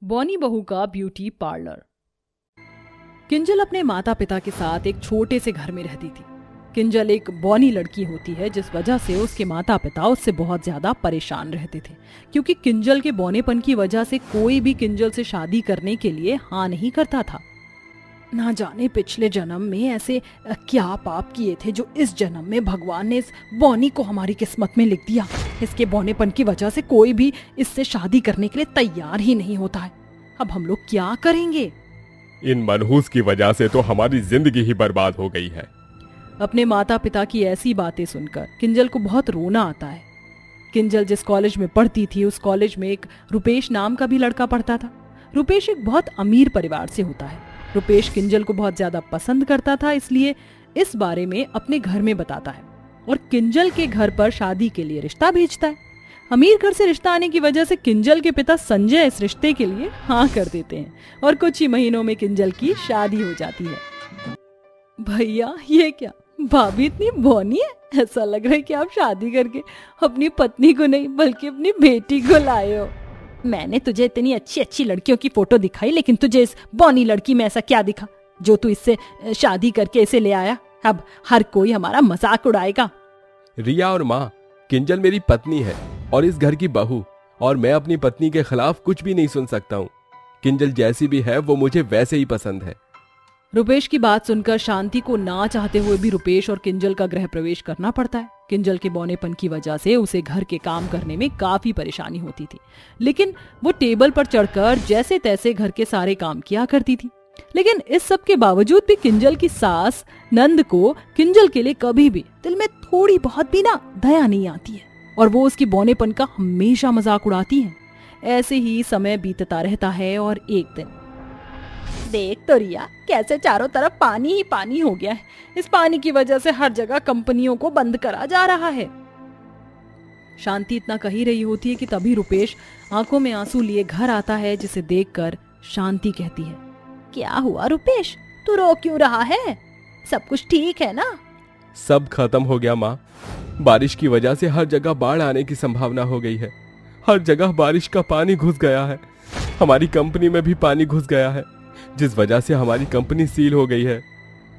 Bonnie बहू का beauty parlour. Kinjal अपने माता पिता के साथ एक छोटे से घर में रहती थी। किंजल एक बॉनी लड़की होती है, जिस वजह से उसके माता पिता उससे बहुत ज्यादा परेशान रहते थे, क्योंकि किंजल के बौनेपन की वजह से कोई भी किंजल से शादी करने के लिए हाँ नहीं करता था। ना जाने पिछले जन्म में ऐसे क्या पाप किए थे जो इस जन्म में भगवान ने इस बॉनी को हमारी किस्मत में लिख दिया। इसके बौनेपन की वजह से कोई भी इससे शादी करने के लिए तैयार ही नहीं होता है। अब हम लोग क्या करेंगे? इन मनहूस की वजह से तो हमारी जिंदगी ही बर्बाद हो गई है। अपने माता पिता की ऐसी बातें सुनकर किंजल को बहुत रोना आता है। किंजल जिस कॉलेज में पढ़ती थी, उस कॉलेज में एक रुपेश नाम का भी लड़का पढ़ता था। रुपेश एक बहुत अमीर परिवार से होता है। रुपेश किंजल को बहुत ज्यादा पसंद करता था, इसलिए इस बारे में अपने घर में बताता है और किंजल के घर पर शादी के लिए रिश्ता भेजता है। अमीर घर से रिश्ता आने की वजह से किंजल के पिता संजय इस रिश्ते के लिए हाँ कर देते हैं और कुछ ही महीनों में किंजल की शादी हो जाती है। भैया, ये क्या भाभी इतनी बौनी है? ऐसा लग रहा है कि आप शादी करके अपनी पत्नी को नहीं बल्कि अपनी बेटी को लाए हो। मैंने तुझे इतनी अच्छी अच्छी लड़कियों की फोटो दिखाई, लेकिन तुझे इस बौनी लड़की में ऐसा क्या दिखा जो तू इससे शादी करके इसे ले आया? अब हर कोई हमारा मजाक उड़ाएगा। रिया और माँ, किंजल मेरी पत्नी है और इस घर की बहू, और मैं अपनी पत्नी के खिलाफ कुछ भी नहीं सुन सकता हूँ। किंजल जैसी भी है वो मुझे वैसे ही पसंद है। रुपेश की बात सुनकर शांति को ना चाहते हुए भी रुपेश और किंजल का गृह प्रवेश करना पड़ता है। किंजल के बौनेपन की वजह से उसे घर के काम करने में काफी परेशानी होती थी, लेकिन वो टेबल पर चढ़कर जैसे तैसे घर के सारे काम किया करती थी। लेकिन इस सब के बावजूद भी किंजल की सास नंद को किंजल के लिए कभी भी दिल में थोड़ी बहुत भी ना दया नहीं आती है और वो उसकी बौनेपन का हमेशा मजाक उड़ाती है। ऐसे ही समय बीतता रहता है और एक दिन, देख तो रिया, कैसे चारों तरफ पानी ही पानी हो गया है। इस पानी की वजह से हर जगह कंपनियों को बंद करा जा रहा है। शांति इतना कह ही रही होती है कि तभी रुपेश आंखों में आंसू लिए घर आता है, जिसे देखकर शांति कहती है, क्या हुआ रुपेश, तू रो क्यों रहा है? सब कुछ ठीक है ना? सब खत्म हो गया माँ। बारिश की वजह से हर जगह बाढ़ आने की संभावना हो गई है। हर जगह बारिश का पानी घुस गया है। हमारी कंपनी में भी पानी घुस गया है, जिस वजह से हमारी कंपनी सील हो गई है।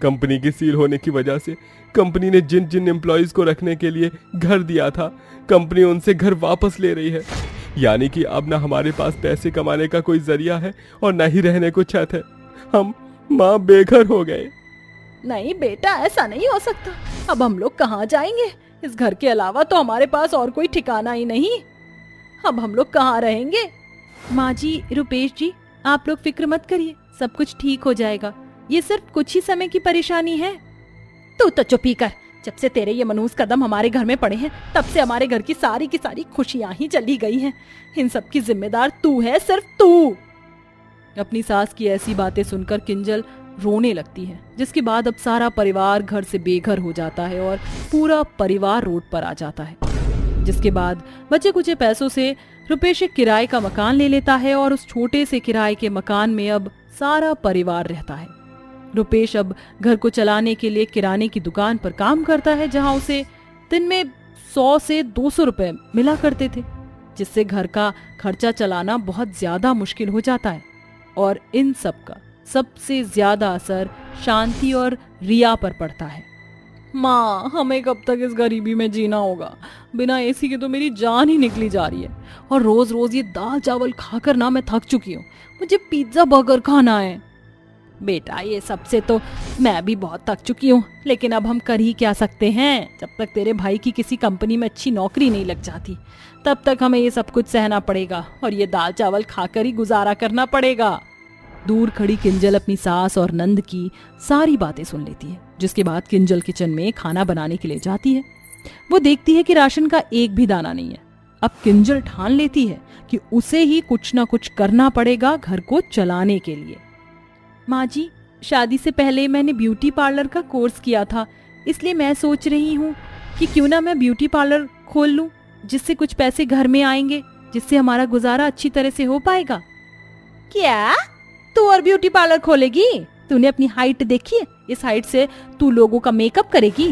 कंपनी की सील होने की वजह से कंपनी ने जिन जिन एम्प्लॉयज को रखने के लिए घर दिया था, कंपनी उनसे घर वापस ले रही है। यानी कि अब ना हमारे पास पैसे कमाने का कोई जरिया है और ना ही रहने को छत है। हम माँ बेघर हो गए। नहीं बेटा, ऐसा नहीं हो सकता। अब हम लोग कहाँ जाएंगे? इस घर के अलावा तो हमारे पास और कोई ठिकाना ही नहीं। अब हम लोग कहाँ रहेंगे? माँ जी, रुपेश जी, आप लोग फिक्र मत करिए, सब कुछ ठीक हो जाएगा। ये सिर्फ कुछ ही समय की परेशानी है। तू तो चुप ही कर। जब से तेरे ये मनहूस कदम हमारे घर में पड़े हैं, तब से हमारे घर की सारी खुशियां ही चली गई हैं। इन सब की जिम्मेदार तू है, सिर्फ तू। अपनी सास की ऐसी बातें सुनकर किंजल रोने लगती है, जिसके बाद अब सारा परिवार घर से बेघर हो जाता है और पूरा परिवार रोड पर आ जाता है। जिसके बाद बचे कुछ पैसों से रुपेश एक किराए का मकान ले लेता है और उस छोटे से किराए के मकान में अब सारा परिवार रहता है। रुपेश अब घर को चलाने के लिए किराने की दुकान पर काम करता है, जहां उसे दिन में 100 से 200 रुपए मिला करते थे, जिससे घर का खर्चा चलाना बहुत ज्यादा मुश्किल हो जाता है। और इन सब का सबसे ज्यादा असर शांति और रिया पर पड़ता है। माँ, हमें कब तक इस गरीबी में जीना होगा? बिना एसी के तो मेरी जान ही निकली जा रही है और रोज रोज ये दाल चावल खाकर ना मैं थक चुकी हूँ। मुझे पिज्जा बर्गर खाना है। बेटा, ये सबसे तो मैं भी बहुत थक चुकी हूँ, लेकिन अब हम कर ही क्या सकते हैं? जब तक तेरे भाई की किसी कंपनी में अच्छी नौकरी नहीं लग जाती, तब तक हमें ये सब कुछ सहना पड़ेगा और ये दाल चावल खाकर ही गुजारा करना पड़ेगा। दूर खड़ी किंजल अपनी सास और नंद की सारी बातें सुन लेती है, जिसके बाद किंजल किचन में खाना बनाने के लिए जाती है। वो देखती है कि राशन का एक भी दाना नहीं है। अब किंजल ठान लेती है कि उसे ही कुछ ना कुछ करना पड़ेगा घर को चलाने के लिए। माँ जी, शादी से पहले मैंने ब्यूटी पार्लर का कोर्स किया था, इसलिए मैं सोच रही हूँ कि क्यों ना मैं ब्यूटी पार्लर खोल लूँ, जिससे कुछ पैसे घर में आएंगे, जिससे हमारा गुजारा अच्छी तरह से हो पाएगा। क्या तू और ब्यूटी पार्लर खोलेगी? तूने अपनी हाइट देखी है? इस हाइट से तू लोगों का मेकअप करेगी?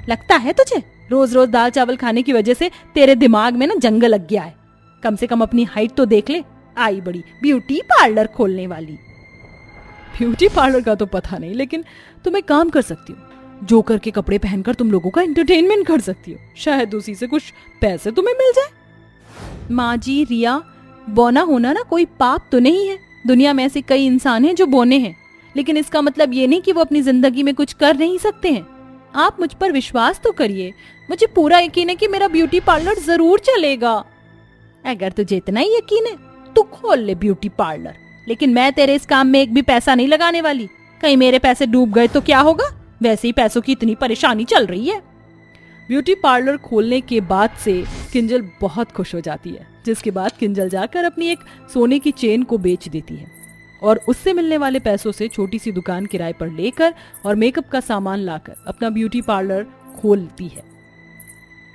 लगता है तुझे? रोज रोज दाल चावल खाने की वजह से तेरे दिमाग में ना जंग लग गया है। कम से कम अपनी हाइट तो देख ले। आई बड़ी ब्यूटी पार्लर खोलने वाली। ब्यूटी पार्लर का तो पता नहीं, लेकिन तुम एक काम कर सकती हो, जोकर के कपड़े पहनकर तुम लोगों का एंटरटेनमेंट कर सकती हो, शायद उसी से कुछ पैसे तुम्हें मिल जाए। माँ जी, रिया, बौना होना ना कोई पाप तो नहीं है। दुनिया में ऐसे कई इंसान हैं जो बौने हैं, लेकिन इसका मतलब ये नहीं कि वो अपनी जिंदगी में कुछ कर नहीं सकते हैं। आप मुझ पर विश्वास तो करिए, मुझे पूरा यकीन है कि मेरा ब्यूटी पार्लर जरूर चलेगा। अगर तुझे इतना ही यकीन है तो खोल ले ब्यूटी पार्लर, लेकिन मैं तेरे इस काम में एक भी पैसा नहीं लगाने वाली। कहीं मेरे पैसे डूब गए तो क्या होगा? वैसे ही पैसों की इतनी परेशानी चल रही है। ब्यूटी पार्लर खोलने के बाद से किंजल बहुत खुश हो जाती है, जिसके बाद किंजल जाकर अपनी एक सोने की चेन को बेच देती है और उससे मिलने वाले पैसों से छोटी सी दुकान किराए पर लेकर और मेकअप का सामान लाकर अपना ब्यूटी पार्लर खोलती है।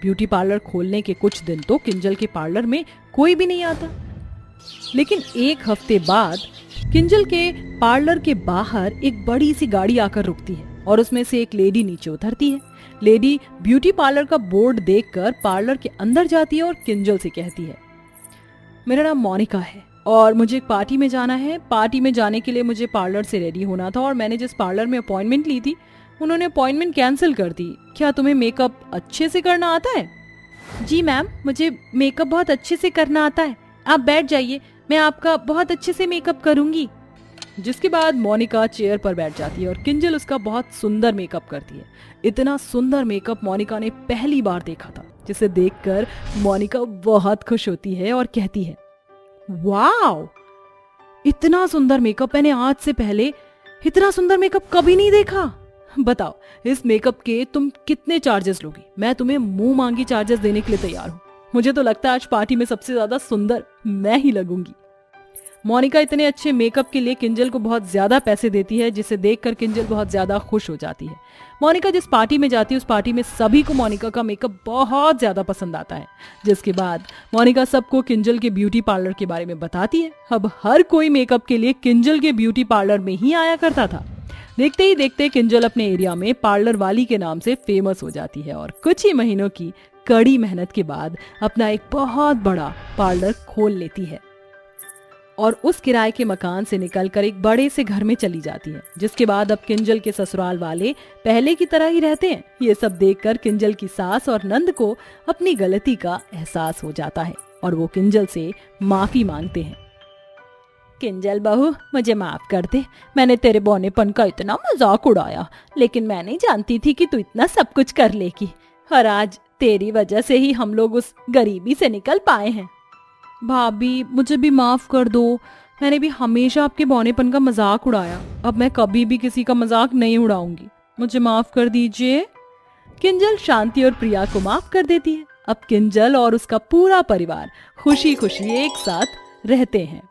ब्यूटी पार्लर खोलने के कुछ दिन तो किंजल के पार्लर में कोई भी नहीं आता, लेकिन एक हफ्ते बाद किंजल के पार्लर के बाहर एक बड़ी सी गाड़ी आकर रुकती है और उसमें से एक लेडी नीचे उतरती है। लेडी ब्यूटी पार्लर का बोर्ड देखकर पार्लर के अंदर जाती है और किंजल से कहती है, मेरा नाम मोनिका है और मुझे एक पार्टी में जाना है। पार्टी में जाने के लिए मुझे पार्लर से रेडी होना था और मैंने जिस पार्लर में अपॉइंटमेंट ली थी उन्होंने अपॉइंटमेंट कैंसिल कर दी। क्या तुम्हें मेकअप अच्छे से करना आता है? जी मैम, मुझे मेकअप बहुत अच्छे से करना आता है। आप बैठ जाइए, मैं आपका बहुत अच्छे से मेकअप करूंगी। जिसके बाद मोनिका चेयर पर बैठ जाती है और किंजल उसका बहुत सुंदर मेकअप करती है। इतना सुंदर मेकअप मोनिका ने पहली बार देखा था, जिसे देखकर मोनिका बहुत खुश होती है और कहती है, वाओ, इतना सुंदर मेकअप मैंने आज से पहले इतना सुंदर मेकअप कभी नहीं देखा। बताओ, इस मेकअप के तुम कितने चार्जेस लोगी? मैं तुम्हें मुंह मांगी चार्जेस देने के लिए तैयार हूँ। मुझे तो लगता है आज पार्टी में सबसे ज्यादा सुंदर मैं ही लगूंगी। मोनिका इतने अच्छे मेकअप के लिए किंजल को बहुत ज्यादा पैसे देती है, जिसे देखकर किंजल बहुत ज्यादा खुश हो जाती है। मोनिका जिस पार्टी में जाती है उस पार्टी में सभी को मोनिका का मेकअप बहुत ज्यादा पसंद आता है। जिसके बाद मोनिका सबको किंजल के ब्यूटी पार्लर के बारे में बताती है। अब हर कोई मेकअप के लिए किंजल के ब्यूटी पार्लर में ही आया करता था। देखते ही देखते किंजल अपने एरिया में पार्लर वाली के नाम से फेमस हो जाती है और कुछ ही महीनों की कड़ी मेहनत के बाद अपना एक बहुत बड़ा पार्लर खोल लेती है और उस किराए के मकान से निकलकर एक बड़े से घर में चली जाती है। जिसके बाद अब किंजल के ससुराल वाले पहले की तरह ही रहते हैं। ये सब देखकर किंजल की सास और नंद को अपनी गलती का एहसास हो जाता है और वो किंजल से माफी मांगते हैं। किंजल बहू, मुझे माफ कर दे, मैंने तेरे बौनेपन का इतना मजाक उड़ाया, लेकिन मैं नहीं जानती थी कि तू इतना सब कुछ कर लेगी और आज तेरी वजह से ही हम लोग उस गरीबी से निकल पाए हैं। भाभी, मुझे भी माफ कर दो, मैंने भी हमेशा आपके बौनेपन का मजाक उड़ाया। अब मैं कभी भी किसी का मजाक नहीं उड़ाऊंगी, मुझे माफ कर दीजिए। किंजल शांति और प्रिया को माफ कर देती है। अब किंजल और उसका पूरा परिवार खुशी खुशी एक साथ रहते हैं।